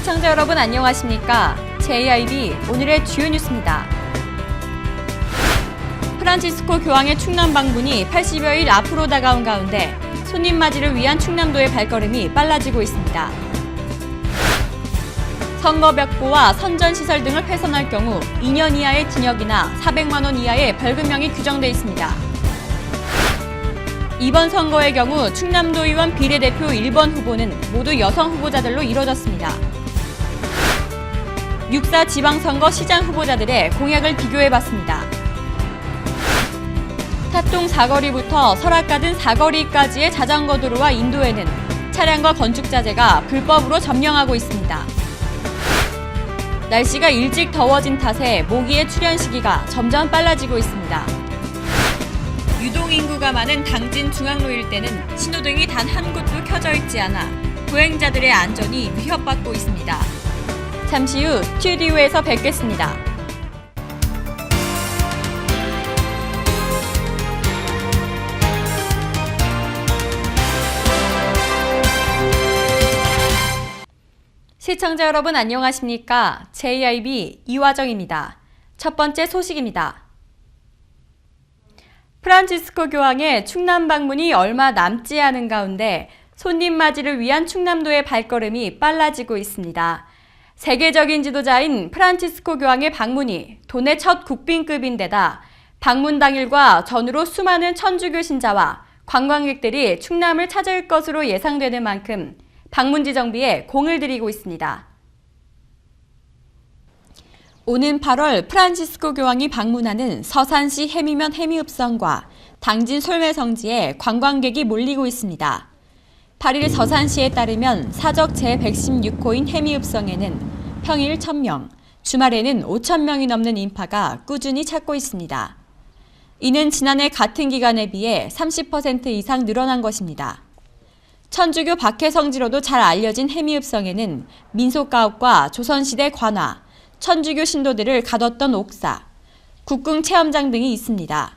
시청자 여러분 안녕하십니까? JIB 오늘의 주요 뉴스입니다. 프란치스코 교황의 충남 방문이 80여일 앞으로 다가온 가운데 손님 맞이를 위한 충남도의 발걸음이 빨라지고 있습니다. 선거벽보와 선전시설 등을 훼손할 경우 2년 이하의 징역이나 400만 원 이하의 벌금형이 규정돼 있습니다. 이번 선거의 경우 충남도의원 비례대표 1번 후보는 모두 여성 후보자들로 이뤄졌습니다. 6.4 지방선거 시장 후보자들의 공약을 비교해봤습니다. 타동 사거리부터 설악가든 사거리까지의 자전거 도로와 인도에는 차량과 건축자재가 불법으로 점령하고 있습니다. 날씨가 일찍 더워진 탓에 모기의 출현 시기가 점점 빨라지고 있습니다. 유동인구가 많은 당진 중앙로 일대는 신호등이 단 한 곳도 켜져 있지 않아 보행자들의 안전이 위협받고 있습니다. 잠시 후 스튜디오에서 뵙겠습니다. 시청자 여러분 안녕하십니까? JIB 이화정입니다. 첫 번째 소식입니다. 프란치스코 교황의 충남 방문이 얼마 남지 않은 가운데 손님 맞이를 위한 충남도의 발걸음이 빨라지고 있습니다. 세계적인 지도자인 프란치스코 교황의 방문이 도내 첫 국빈급인데다 방문 당일과 전후로 수많은 천주교 신자와 관광객들이 충남을 찾을 것으로 예상되는 만큼 방문지 정비에 공을 들이고 있습니다. 오는 8월 프란치스코 교황이 방문하는 서산시 해미면 해미읍성과 당진 솔매성지에 관광객이 몰리고 있습니다. 8일 서산시에 따르면 사적 제116호인 해미읍성에는 평일 1,000명, 주말에는 5,000명이 넘는 인파가 꾸준히 찾고 있습니다. 이는 지난해 같은 기간에 비해 30% 이상 늘어난 것입니다. 천주교 박해성지로도 잘 알려진 해미읍성에는 민속가옥과 조선시대 관화, 천주교 신도들을 가뒀던 옥사, 국궁 체험장 등이 있습니다.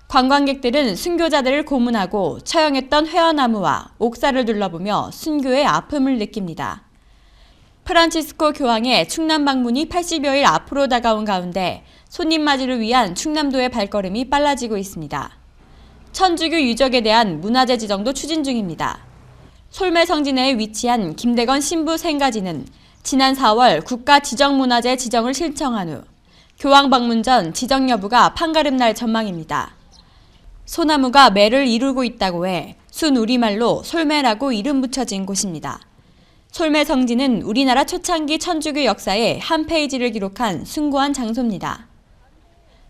관광객들은 순교자들을 고문하고 처형했던 회화나무와 옥사를 둘러보며 순교의 아픔을 느낍니다. 프란치스코 교황의 충남 방문이 80여일 앞으로 다가온 가운데 손님 맞이를 위한 충남도의 발걸음이 빨라지고 있습니다. 천주교 유적에 대한 문화재 지정도 추진 중입니다. 솔매성지 내에 위치한 김대건 신부 생가지는 지난 4월 국가지정문화재 지정을 신청한 후 교황 방문 전 지정 여부가 판가름 날 전망입니다. 소나무가 매를 이루고 있다고 해 순우리말로 솔매라고 이름 붙여진 곳입니다. 솔매성지는 우리나라 초창기 천주교 역사의 한 페이지를 기록한 숭고한 장소입니다.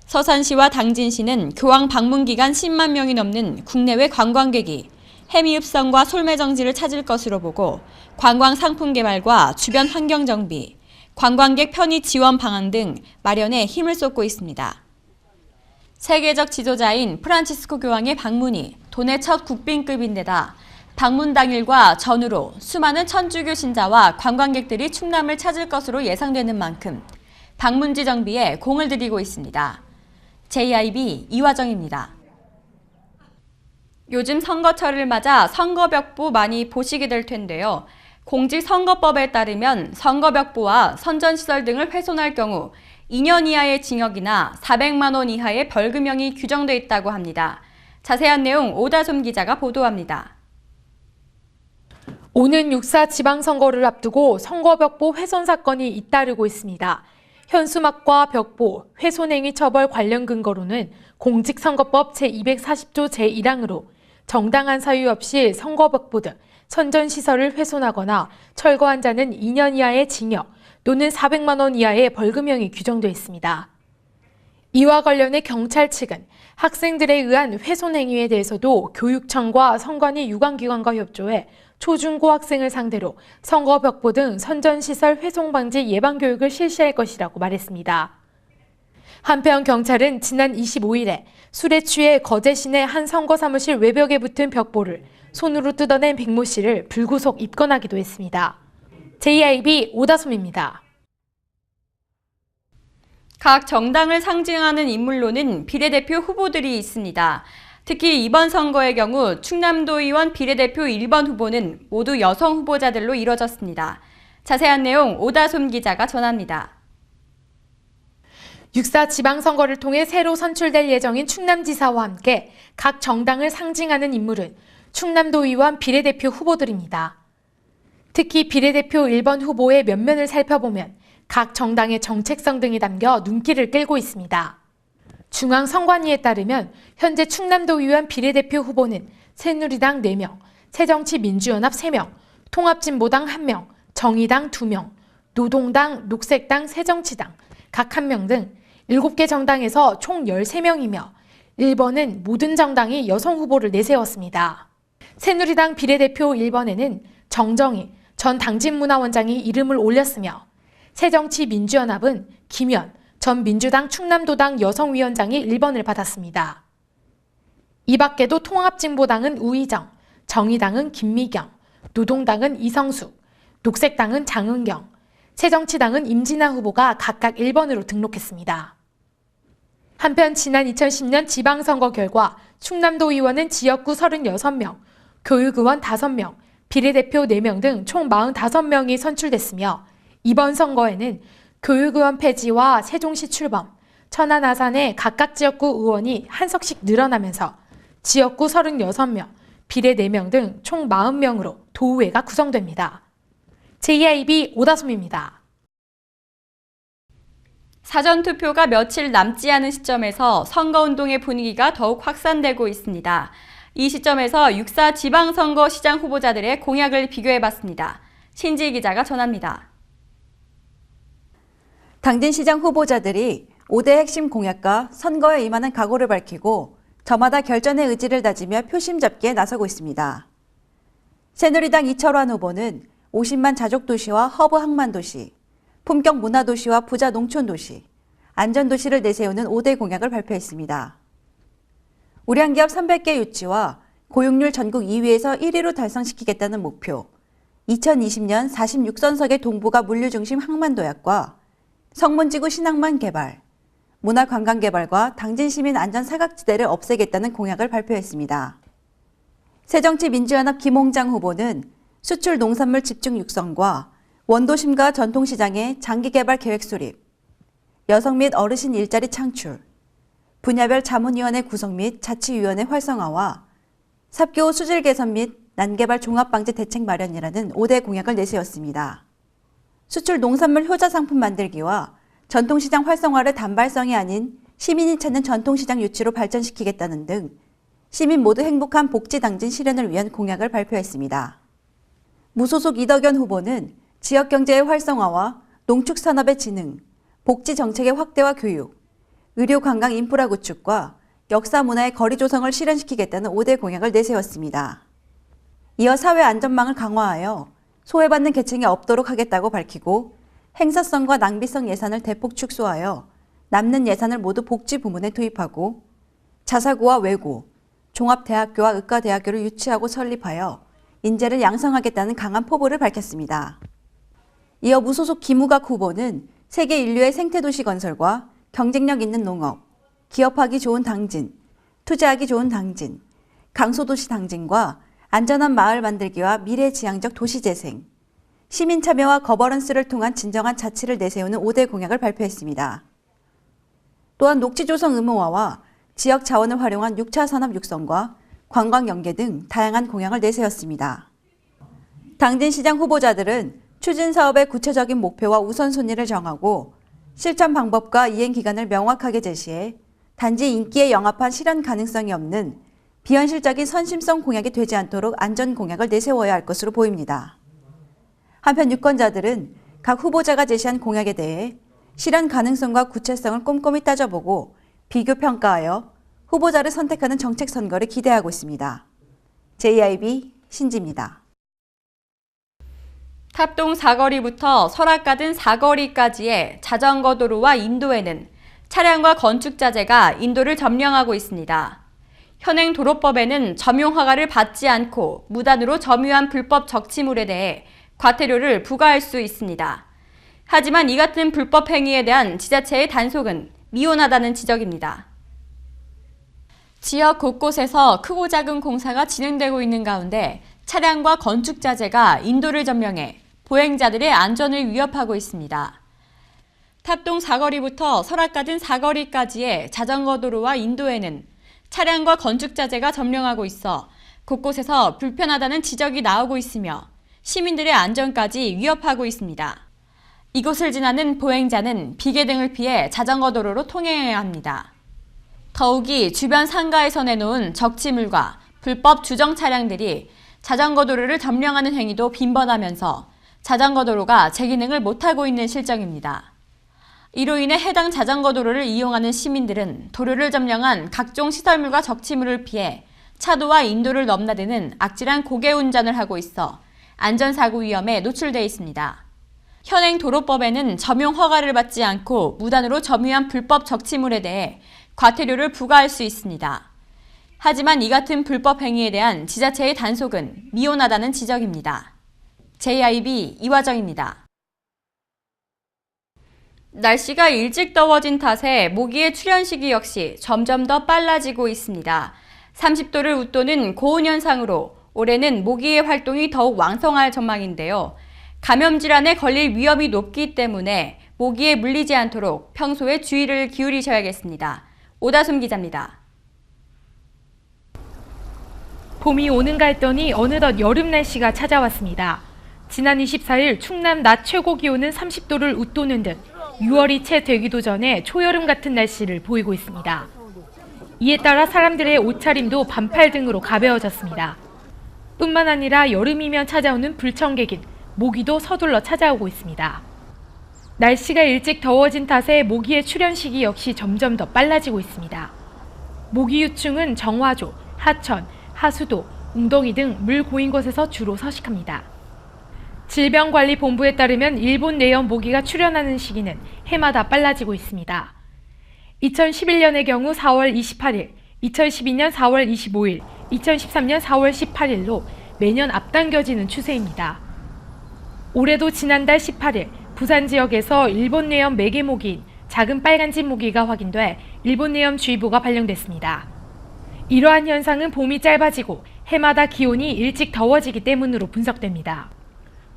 서산시와 당진시는 교황 방문 기간 10만 명이 넘는 국내외 관광객이 해미읍성과 솔매정지를 찾을 것으로 보고 관광 상품 개발과 주변 환경 정비, 관광객 편의 지원 방안 등 마련에 힘을 쏟고 있습니다. 세계적 지도자인 프란치스코 교황의 방문이 도내 첫 국빈급인데다 방문 당일과 전후로 수많은 천주교 신자와 관광객들이 충남을 찾을 것으로 예상되는 만큼 방문지 정비에 공을 들이고 있습니다. JIB 이화정입니다. 요즘 선거철을 맞아 선거벽보 많이 보시게 될 텐데요. 공직선거법에 따르면 선거벽보와 선전시설 등을 훼손할 경우 2년 이하의 징역이나 400만 원 이하의 벌금형이 규정돼 있다고 합니다. 자세한 내용 오다솜 기자가 보도합니다. 오는 6.4 지방선거를 앞두고 선거벽보 훼손 사건이 잇따르고 있습니다. 현수막과 벽보, 훼손행위 처벌 관련 근거로는 공직선거법 제240조 제1항으로 정당한 사유 없이 선거벽보 등 선전시설을 훼손하거나 철거한 자는 2년 이하의 징역 또는 400만 원 이하의 벌금형이 규정되어 있습니다. 이와 관련해 경찰 측은 학생들에 의한 훼손 행위에 대해서도 교육청과 선관위 유관기관과 협조해 초중고 학생을 상대로 선거벽보 등 선전시설 훼손 방지 예방교육을 실시할 것이라고 말했습니다. 한편 경찰은 지난 25일에 술에 취해 거제 시내 한 선거사무실 외벽에 붙은 벽보를 손으로 뜯어낸 백모 씨를 불구속 입건하기도 했습니다. JIB 오다솜입니다. 각 정당을 상징하는 인물로는 비례대표 후보들이 있습니다. 특히 이번 선거의 경우 충남도의원 비례대표 1번 후보는 모두 여성 후보자들로 이뤄졌습니다. 자세한 내용 오다솜 기자가 전합니다. 6.4 지방선거를 통해 새로 선출될 예정인 충남지사와 함께 각 정당을 상징하는 인물은 충남도의원 비례대표 후보들입니다. 특히 비례대표 1번 후보의 면면을 살펴보면 각 정당의 정책성 등이 담겨 눈길을 끌고 있습니다. 중앙선관위에 따르면 현재 충남도의원 비례대표 후보는 새누리당 4명, 새정치민주연합 3명, 통합진보당 1명, 정의당 2명, 노동당, 녹색당, 새정치당 각 1명 등 7개 정당에서 총 13명이며 1번은 모든 정당이 여성 후보를 내세웠습니다. 새누리당 비례대표 1번에는 정정희 전 당진문화원장이 이름을 올렸으며 새정치민주연합은 김현 전 민주당 충남도당 여성위원장이 1번을 받았습니다. 이 밖에도 통합진보당은 우희정, 정의당은 김미경, 노동당은 이성숙, 녹색당은 장은경, 새정치당은 임진아 후보가 각각 1번으로 등록했습니다. 한편 지난 2010년 지방선거 결과 충남도 의원은 지역구 36명, 교육의원 5명, 비례대표 4명 등 총 45명이 선출됐으며 이번 선거에는 교육의원 폐지와 세종시 출범, 천안 아산의 각각 지역구 의원이 한 석씩 늘어나면서 지역구 36명, 비례 4명 등 총 40명으로 도의회가 구성됩니다. JIB 오다솜입니다. 사전투표가 며칠 남지 않은 시점에서 선거운동의 분위기가 더욱 확산되고 있습니다. 이 시점에서 6.4 지방선거 시장 후보자들의 공약을 비교해봤습니다. 신지 기자가 전합니다. 당진 시장 후보자들이 5대 핵심 공약과 선거에 임하는 각오를 밝히고 저마다 결전의 의지를 다지며 표심 잡기에 나서고 있습니다. 새누리당 이철환 후보는 50만 자족도시와 허브 항만도시, 품격 문화도시와 부자 농촌도시, 안전도시를 내세우는 5대 공약을 발표했습니다. 우량기업 300개 유치와 고용률 전국 2위에서 1위로 달성시키겠다는 목표, 2020년 46선석의 동부가 물류중심 항만도약과 성문지구 신항만 개발, 문화관광개발과 당진시민 안전사각지대를 없애겠다는 공약을 발표했습니다. 새정치민주연합 김홍장 후보는 수출 농산물 집중 육성과 원도심과 전통시장의 장기개발 계획 수립, 여성 및 어르신 일자리 창출, 분야별 자문위원회 구성 및 자치위원회 활성화와 삽교 수질 개선 및 난개발 종합방지 대책 마련이라는 5대 공약을 내세웠습니다. 수출 농산물 효자 상품 만들기와 전통시장 활성화를 단발성이 아닌 시민이 찾는 전통시장 유치로 발전시키겠다는 등 시민 모두 행복한 복지당진 실현을 위한 공약을 발표했습니다. 무소속 이덕연 후보는 지역경제의 활성화와 농축산업의 진흥, 복지정책의 확대와 교육, 의료관광 인프라 구축과 역사문화의 거리 조성을 실현시키겠다는 5대 공약을 내세웠습니다. 이어 사회 안전망을 강화하여 소외받는 계층이 없도록 하겠다고 밝히고 행사성과 낭비성 예산을 대폭 축소하여 남는 예산을 모두 복지 부문에 투입하고 자사고와 외고, 종합대학교와 의과대학교를 유치하고 설립하여 인재를 양성하겠다는 강한 포부를 밝혔습니다. 이어 무소속 김우각 후보는 세계 인류의 생태도시 건설과 경쟁력 있는 농업, 기업하기 좋은 당진, 투자하기 좋은 당진, 강소도시 당진과 안전한 마을 만들기와 미래지향적 도시재생, 시민 참여와 거버넌스를 통한 진정한 자치를 내세우는 5대 공약을 발표했습니다. 또한 녹지 조성 의무화와 지역 자원을 활용한 6차 산업 육성과 관광 연계 등 다양한 공약을 내세웠습니다. 당진 시장 후보자들은 추진 사업의 구체적인 목표와 우선순위를 정하고 실천 방법과 이행 기간을 명확하게 제시해 단지 인기에 영합한 실현 가능성이 없는 비현실적인 선심성 공약이 되지 않도록 안전 공약을 내세워야 할 것으로 보입니다. 한편 유권자들은 각 후보자가 제시한 공약에 대해 실현 가능성과 구체성을 꼼꼼히 따져보고 비교 평가하여 후보자를 선택하는 정책 선거를 기대하고 있습니다. JIB 신지입니다. 탑동 사거리부터 설악가든 사거리까지의 자전거 도로와 인도에는 차량과 건축 자재가 인도를 점령하고 있습니다. 현행 도로법에는 점용 허가를 받지 않고 무단으로 점유한 불법 적치물에 대해 과태료를 부과할 수 있습니다. 하지만 이 같은 불법 행위에 대한 지자체의 단속은 미온하다는 지적입니다. 지역 곳곳에서 크고 작은 공사가 진행되고 있는 가운데 차량과 건축 자재가 인도를 점령해 보행자들의 안전을 위협하고 있습니다. 탑동 사거리부터 설악가든 사거리까지의 자전거 도로와 인도에는 차량과 건축자재가 점령하고 있어 곳곳에서 불편하다는 지적이 나오고 있으며 시민들의 안전까지 위협하고 있습니다. 이곳을 지나는 보행자는 비계등을 피해 자전거 도로로 통행해야 합니다. 더욱이 주변 상가에서 내놓은 적치물과 불법 주정 차량들이 자전거 도로를 점령하는 행위도 빈번하면서 자전거 도로가 제 기능을 못하고 있는 실정입니다. 이로 인해 해당 자전거 도로를 이용하는 시민들은 도로를 점령한 각종 시설물과 적치물을 피해 차도와 인도를 넘나드는 악질한 고개 운전을 하고 있어 안전사고 위험에 노출돼 있습니다. 현행 도로법에는 점용 허가를 받지 않고 무단으로 점유한 불법 적치물에 대해 과태료를 부과할 수 있습니다. 하지만 이 같은 불법 행위에 대한 지자체의 단속은 미온하다는 지적입니다. JIB 이화정입니다. 날씨가 일찍 더워진 탓에 모기의 출현 시기 역시 점점 더 빨라지고 있습니다. 30도를 웃도는 고온 현상으로 올해는 모기의 활동이 더욱 왕성할 전망인데요. 감염 질환에 걸릴 위험이 높기 때문에 모기에 물리지 않도록 평소에 주의를 기울이셔야겠습니다. 오다솜 기자입니다. 봄이 오는가 했더니 어느덧 여름 날씨가 찾아왔습니다. 지난 24일 충남 낮 최고 기온은 30도를 웃도는 듯 6월이 채 되기도 전에 초여름 같은 날씨를 보이고 있습니다. 이에 따라 사람들의 옷차림도 반팔 등으로 가벼워졌습니다. 뿐만 아니라 여름이면 찾아오는 불청객인 모기도 서둘러 찾아오고 있습니다. 날씨가 일찍 더워진 탓에 모기의 출현 시기 역시 점점 더 빨라지고 있습니다. 모기 유충은 정화조, 하천, 하수도, 웅덩이 등 물 고인 곳에서 주로 서식합니다. 질병관리본부에 따르면 일본 내연 모기가 출현하는 시기는 해마다 빨라지고 있습니다. 2011년의 경우 4월 28일, 2012년 4월 25일, 2013년 4월 18일로 매년 앞당겨지는 추세입니다. 올해도 지난달 18일 부산 지역에서 일본 내염 매개모기인 작은 빨간집 모기가 확인돼 일본 내염주의보가 발령됐습니다. 이러한 현상은 봄이 짧아지고 해마다 기온이 일찍 더워지기 때문으로 분석됩니다.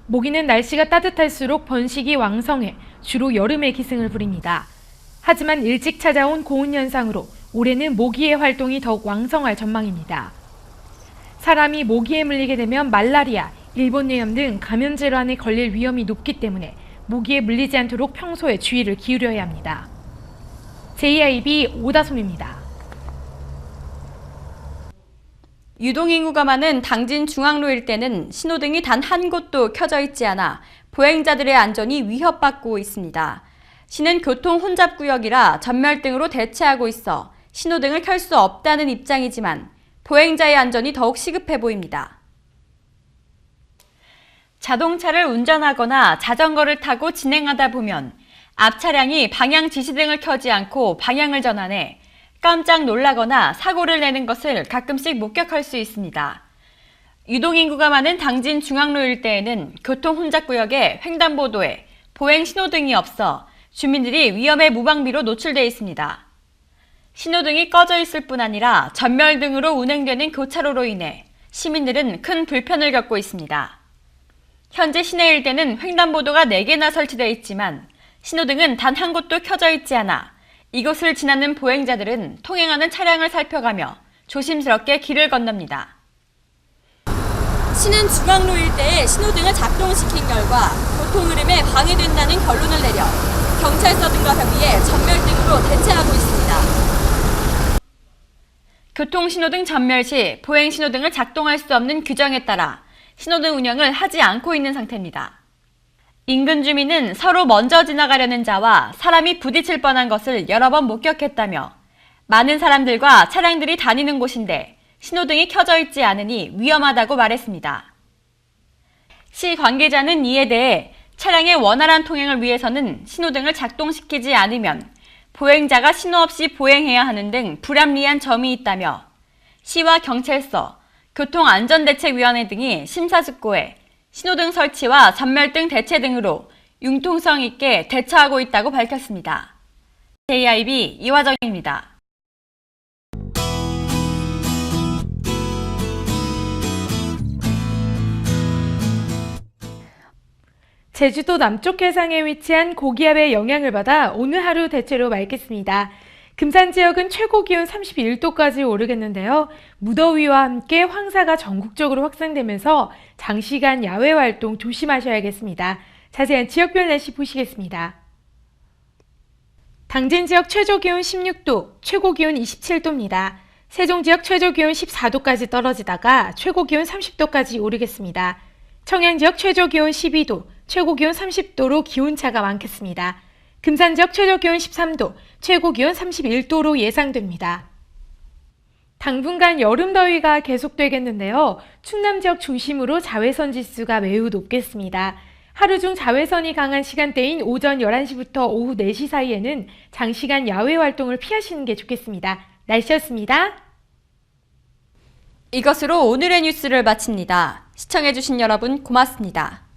모기는 날씨가 따뜻할수록 번식이 왕성해 주로 여름에 기승을 부립니다. 하지만 일찍 찾아온 고온 현상으로 올해는 모기의 활동이 더욱 왕성할 전망입니다. 사람이 모기에 물리게 되면 말라리아, 일본 뇌염 등 감염 질환에 걸릴 위험이 높기 때문에 모기에 물리지 않도록 평소에 주의를 기울여야 합니다. JIB 오다솜입니다. 유동인구가 많은 당진 중앙로 일대는 신호등이 단 한 곳도 켜져 있지 않아 보행자들의 안전이 위협받고 있습니다. 시는 교통 혼잡구역이라 전멸등으로 대체하고 있어 신호등을 켤 수 없다는 입장이지만 보행자의 안전이 더욱 시급해 보입니다. 자동차를 운전하거나 자전거를 타고 진행하다 보면 앞 차량이 방향 지시등을 켜지 않고 방향을 전환해 깜짝 놀라거나 사고를 내는 것을 가끔씩 목격할 수 있습니다. 유동인구가 많은 당진 중앙로 일대에는 교통 혼잡구역의 횡단보도에 보행 신호등이 없어 주민들이 위험의 무방비로 노출돼 있습니다. 신호등이 꺼져 있을 뿐 아니라 전멸등으로 운행되는 교차로로 인해 시민들은 큰 불편을 겪고 있습니다. 현재 시내 일대는 횡단보도가 4개나 설치되어 있지만 신호등은 단 한 곳도 켜져 있지 않아 이곳을 지나는 보행자들은 통행하는 차량을 살펴가며 조심스럽게 길을 건넙니다. 시는 중앙로 일대에 신호등을 작동시킨 결과 교통 흐름에 방해된다는 결론을 내려 경찰서 등과 협의해 전멸등으로 대체하고 있습니다. 교통신호등 전멸 시 보행신호등을 작동할 수 없는 규정에 따라 신호등 운영을 하지 않고 있는 상태입니다. 인근 주민은 서로 먼저 지나가려는 자와 사람이 부딪힐 뻔한 것을 여러 번 목격했다며 많은 사람들과 차량들이 다니는 곳인데 신호등이 켜져 있지 않으니 위험하다고 말했습니다. 시 관계자는 이에 대해 차량의 원활한 통행을 위해서는 신호등을 작동시키지 않으면 보행자가 신호 없이 보행해야 하는 등 불합리한 점이 있다며 시와 경찰서, 교통안전대책위원회 등이 심사숙고해 신호등 설치와 전멸등 대체 등으로 융통성 있게 대처하고 있다고 밝혔습니다. JIB 이화정입니다. 제주도 남쪽 해상에 위치한 고기압의 영향을 받아 오늘 하루 대체로 맑겠습니다. 금산 지역은 최고 기온 31도까지 오르겠는데요. 무더위와 함께 황사가 전국적으로 확산되면서 장시간 야외 활동 조심하셔야겠습니다. 자세한 지역별 날씨 보시겠습니다. 당진 지역 최저 기온 16도, 최고 기온 27도입니다. 세종 지역 최저 기온 14도까지 떨어지다가 최고 기온 30도까지 오르겠습니다. 청양 지역 최저 기온 12도, 최고 기온 30도로 기온차가 많겠습니다. 금산 지역 최저 기온 13도, 최고 기온 31도로 예상됩니다. 당분간 여름 더위가 계속되겠는데요. 충남 지역 중심으로 자외선 지수가 매우 높겠습니다. 하루 중 자외선이 강한 시간대인 오전 11시부터 오후 4시 사이에는 장시간 야외 활동을 피하시는 게 좋겠습니다. 날씨였습니다. 이것으로 오늘의 뉴스를 마칩니다. 시청해주신 여러분 고맙습니다.